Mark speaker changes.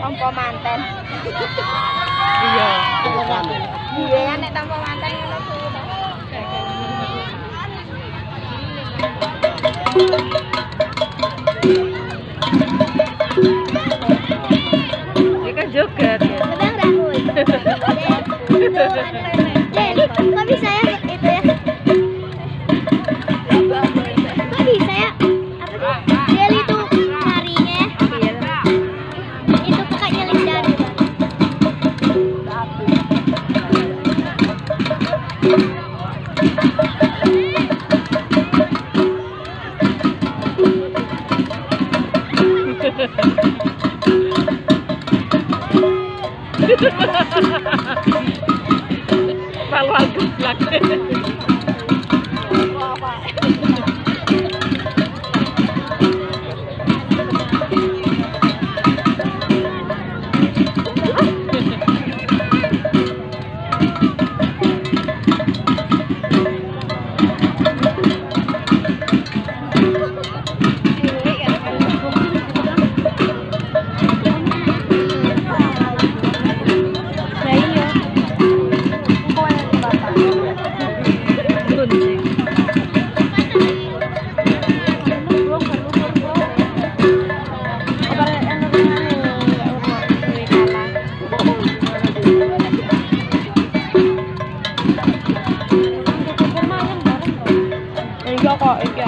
Speaker 1: Tanpa manten.
Speaker 2: Iya.
Speaker 1: Iya, nek tanpa manten ngono kuwi.
Speaker 2: Dia kan joget ya.
Speaker 1: Sedang Rahul. Kok bisa ya itu ya? Kok bisa ya? Apa tuh? Del itu narinya ya? Itu kakaknya Lindari.
Speaker 2: Maluan geblak. Iya kok iki